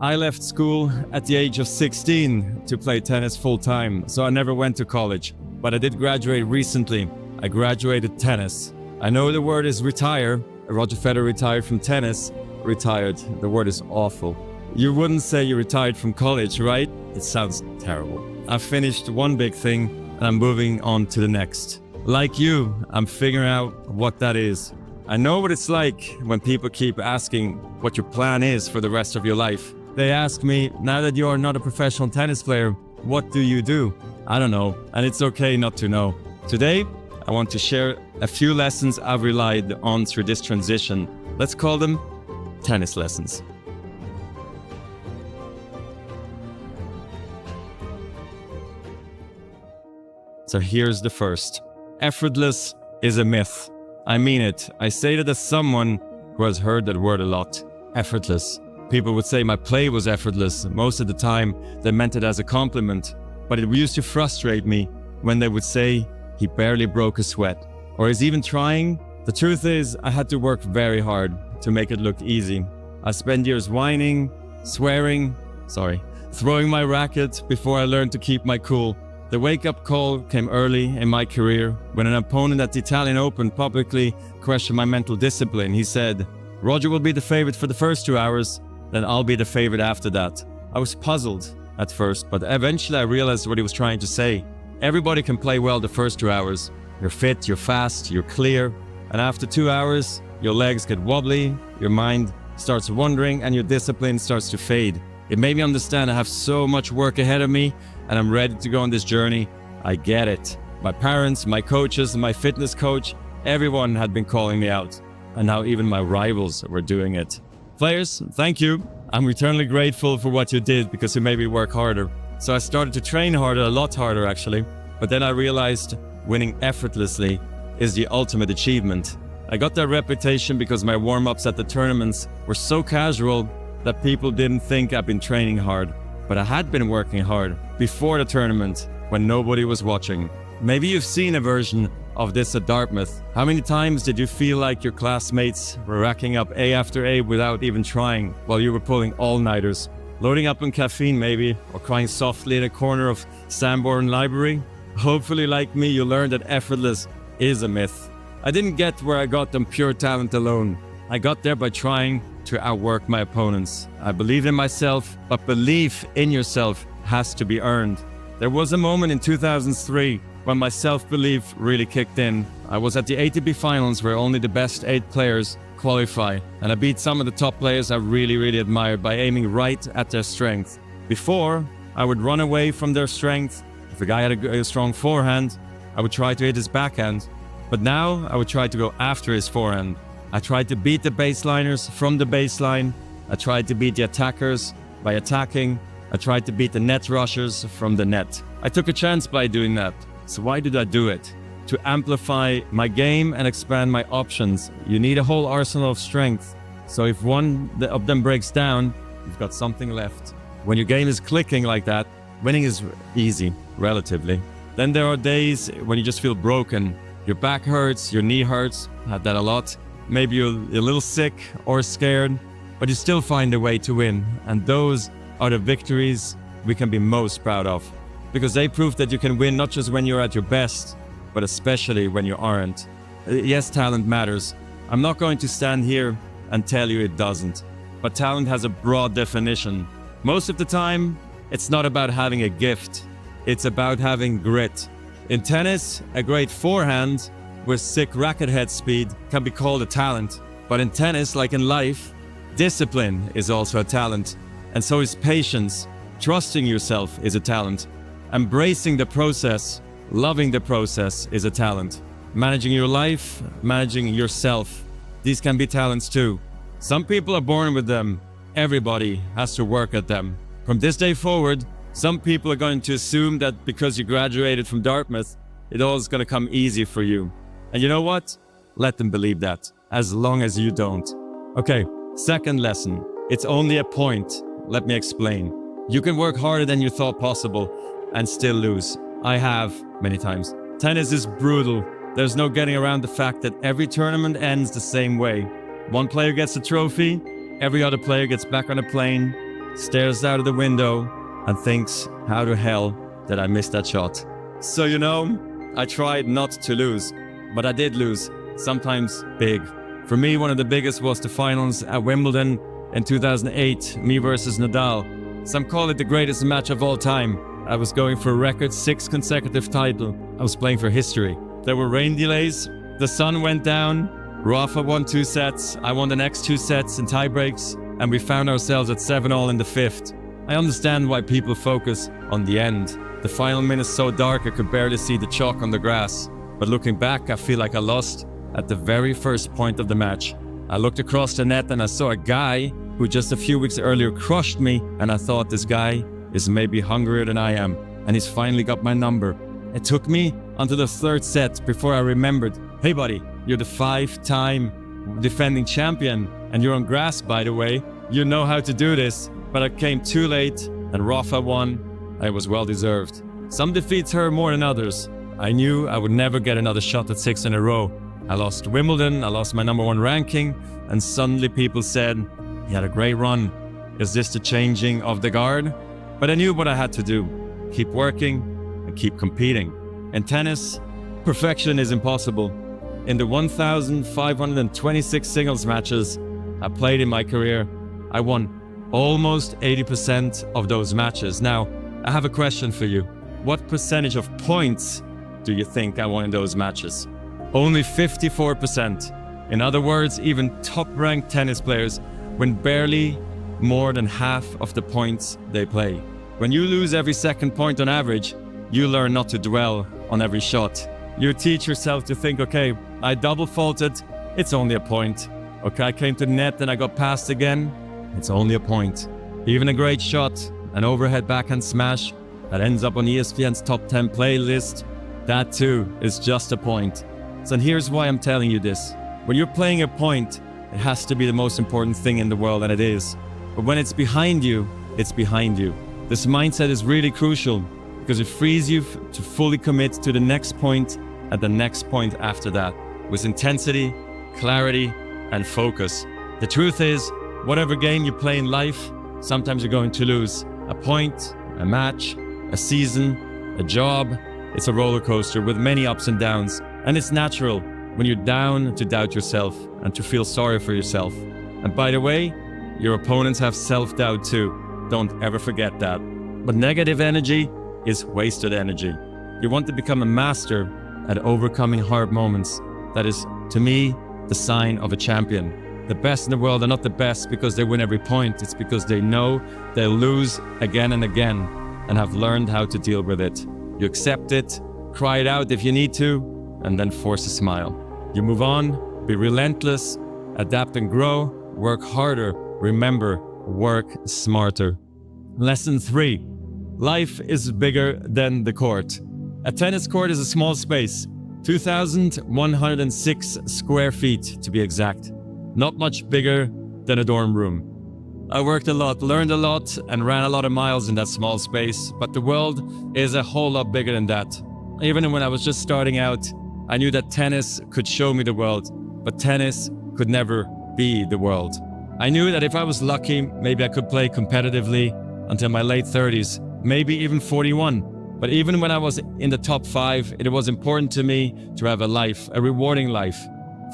I left school at the age of 16 to play tennis full-time, so I never went to college. But I did graduate recently. I graduated tennis. I know the word is retire. Roger Federer retired from tennis. Retired. The word is awful. You wouldn't say you retired from college, right? It sounds terrible. I finished one big thing and I'm moving on to the next. Like you, I'm figuring out what that is. I know what it's like when people keep asking what your plan is for the rest of your life. They ask me, now that you are not a professional tennis player, what do you do? I don't know, and it's okay not to know. Today, I want to share a few lessons I've relied on through this transition. Let's call them tennis lessons. So here's the first. Effortless is a myth. I mean it. I say that as someone who has heard that word a lot. Effortless. People would say my play was effortless. Most of the time, they meant it as a compliment. But it used to frustrate me when they would say he barely broke a sweat. Or he's even trying. The truth is, I had to work very hard to make it look easy. I spent years whining, throwing my racket before I learned to keep my cool. The wake-up call came early in my career when an opponent at the Italian Open publicly questioned my mental discipline. He said, "Roger will be the favorite for the first 2 hours, then I'll be the favorite after that." I was puzzled at first, but eventually I realized what he was trying to say. Everybody can play well the first 2 hours. You're fit, you're fast, you're clear. And after 2 hours, your legs get wobbly, your mind starts wandering, and your discipline starts to fade. It made me understand I have so much work ahead of me, and I'm ready to go on this journey. I get it. My parents, my coaches, my fitness coach, everyone had been calling me out. And now even my rivals were doing it. Players, thank you. I'm eternally grateful for what you did because you made me work harder. So I started to train harder, a lot harder actually. But then I realized winning effortlessly is the ultimate achievement. I got that reputation because my warm-ups at the tournaments were so casual that people didn't think I'd been training hard. But I had been working hard before the tournament when nobody was watching. Maybe you've seen a version of this at Dartmouth. How many times did you feel like your classmates were racking up A after A without even trying while you were pulling all-nighters? Loading up on caffeine maybe, or crying softly in a corner of Sanborn Library? Hopefully like me you learned that effortless is a myth. I didn't get where I got on pure talent alone. I got there by trying to outwork my opponents. I believed in myself, but belief in yourself has to be earned. There was a moment in 2003 when my self-belief really kicked in. I was at the ATP finals where only the best 8 players qualify, and I beat some of the top players I really admired by aiming right at their strength. Before, I would run away from their strength. If a guy had a strong forehand, I would try to hit his backhand. But now, I would try to go after his forehand. I tried to beat the baseliners from the baseline. I tried to beat the attackers by attacking. I tried to beat the net rushers from the net. I took a chance by doing that. So why did I do it? To amplify my game and expand my options. You need a whole arsenal of strength. So if one of them breaks down, you've got something left. When your game is clicking like that, winning is easy, relatively. Then there are days when you just feel broken. Your back hurts, your knee hurts. I had that a lot. Maybe you're a little sick or scared, but you still find a way to win. And those are the victories we can be most proud of. Because they prove that you can win not just when you're at your best, but especially when you aren't. Yes, talent matters. I'm not going to stand here and tell you it doesn't. But talent has a broad definition. Most of the time, it's not about having a gift. It's about having grit. In tennis, a great forehand with sick racket head speed can be called a talent. But in tennis, like in life, discipline is also a talent. And so is patience. Trusting yourself is a talent. Embracing the process, loving the process is a talent. Managing your life, managing yourself, these can be talents too. Some people are born with them. Everybody has to work at them. From this day forward, some people are going to assume that because you graduated from Dartmouth, it all is going to come easy for you. And you know what? Let them believe that, as long as you don't. Okay, second lesson. It's only a point. Let me explain. You can work harder than you thought possible and still lose. I have many times. Tennis is brutal. There's no getting around the fact that every tournament ends the same way. One player gets the trophy, every other player gets back on a plane, stares out of the window and thinks, how the hell did I miss that shot? So I tried not to lose, but I did lose, sometimes big. For me, one of the biggest was the finals at Wimbledon in 2008, me versus Nadal. Some call it the greatest match of all time. I was going for a record 6 consecutive title. I was playing for history. There were rain delays, the sun went down, Rafa won 2 sets, I won the next 2 sets in tie breaks, and we found ourselves at 7-all in the 5th. I understand why people focus on the end. The final minutes so dark I could barely see the chalk on the grass. But looking back, I feel like I lost at the very first point of the match. I looked across the net and I saw a guy who just a few weeks earlier crushed me, and I thought, this guy is maybe hungrier than I am, and he's finally got my number. It took me until the 3rd set before I remembered, hey buddy, you're the 5-time defending champion, and you're on grass, by the way. You know how to do this. But I came too late, and Rafa won. It was well deserved. Some defeats hurt more than others. I knew I would never get another shot at 6 in a row. I lost Wimbledon, I lost my #1 ranking, and suddenly people said, he had a great run. Is this the changing of the guard? But I knew what I had to do. Keep working and keep competing. In tennis, perfection is impossible. In the 1,526 singles matches I played in my career, I won almost 80% of those matches. Now, I have a question for you. What percentage of points do you think I won in those matches? Only 54%. In other words, even top-ranked tennis players win barely more than half of the points they play. When you lose every second point on average, you learn not to dwell on every shot. You teach yourself to think, okay, I double faulted, it's only a point. Okay, I came to the net and I got passed again, it's only a point. Even a great shot, an overhead backhand smash that ends up on ESPN's top 10 playlist, that too is just a point. So here's why I'm telling you this. When you're playing a point, it has to be the most important thing in the world, and it is. But when it's behind you, it's behind you. This mindset is really crucial because it frees you to fully commit to the next point and the next point after that with intensity, clarity, and focus. The truth is, whatever game you play in life, sometimes you're going to lose. A point, a match, a season, a job. It's a roller coaster with many ups and downs. And it's natural when you're down to doubt yourself and to feel sorry for yourself. And by the way, your opponents have self-doubt too. Don't ever forget that. But negative energy is wasted energy. You want to become a master at overcoming hard moments. That is, to me, the sign of a champion. The best in the world are not the best because they win every point. It's because they know they'll lose again and again and have learned how to deal with it. You accept it, cry it out if you need to, and then force a smile. You move on, be relentless, adapt and grow, work harder. Remember, work smarter. Lesson 3. Life is bigger than the court. A tennis court is a small space, 2,106 square feet to be exact. Not much bigger than a dorm room. I worked a lot, learned a lot, and ran a lot of miles in that small space, but the world is a whole lot bigger than that. Even when I was just starting out, I knew that tennis could show me the world, but tennis could never be the world. I knew that if I was lucky, maybe I could play competitively until my late 30s, maybe even 41. But even when I was in the top 5, it was important to me to have a life, a rewarding life,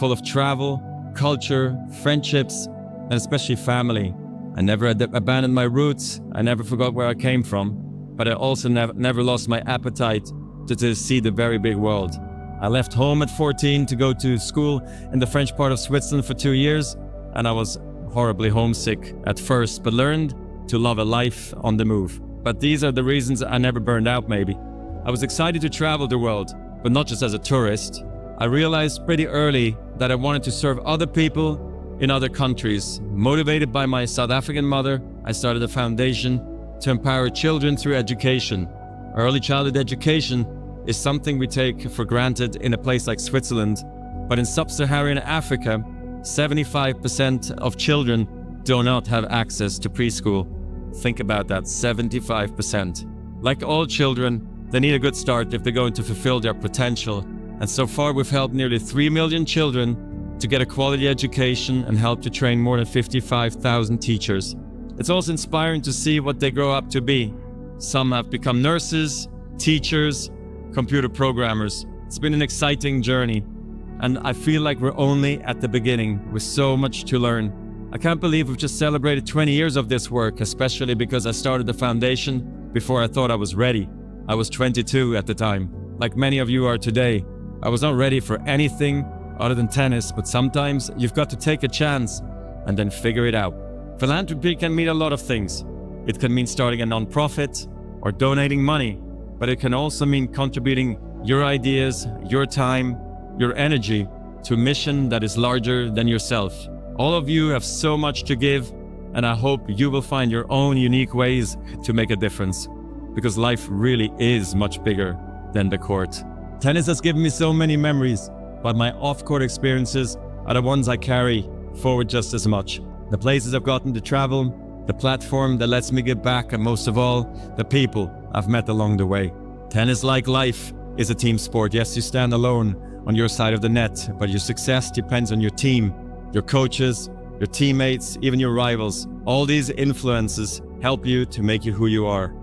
full of travel, culture, friendships, and especially family. I never abandoned my roots, I never forgot where I came from, but I also never lost my appetite to see the very big world. I left home at 14 to go to school in the French part of Switzerland for 2 years, and I was horribly homesick at first, but learned to love a life on the move. But these are the reasons I never burned out, maybe. I was excited to travel the world, but not just as a tourist. I realized pretty early that I wanted to serve other people in other countries. Motivated by my South African mother, I started a foundation to empower children through education. Early childhood education is something we take for granted in a place like Switzerland, but in sub-Saharan Africa, 75% of children do not have access to preschool. Think about that, 75%. Like all children, they need a good start if they're going to fulfill their potential. And so far, we've helped nearly 3 million children to get a quality education and helped to train more than 55,000 teachers. It's also inspiring to see what they grow up to be. Some have become nurses, teachers, computer programmers. It's been an exciting journey, and I feel like we're only at the beginning with so much to learn. I can't believe we've just celebrated 20 years of this work, especially because I started the foundation before I thought I was ready. I was 22 at the time, like many of you are today. I was not ready for anything other than tennis, but sometimes you've got to take a chance and then figure it out. Philanthropy can mean a lot of things. It can mean starting a non-profit or donating money, but it can also mean contributing your ideas, your time, your energy to a mission that is larger than yourself. All of you have so much to give, and I hope you will find your own unique ways to make a difference, because life really is much bigger than the court. Tennis has given me so many memories, but my off-court experiences are the ones I carry forward just as much. The places I've gotten to travel, the platform that lets me give back, and most of all, the people I've met along the way. Tennis, like life, is a team sport. Yes, you stand alone on your side of the net, but your success depends on your team, your coaches, your teammates, even your rivals. All these influences help you to make you who you are.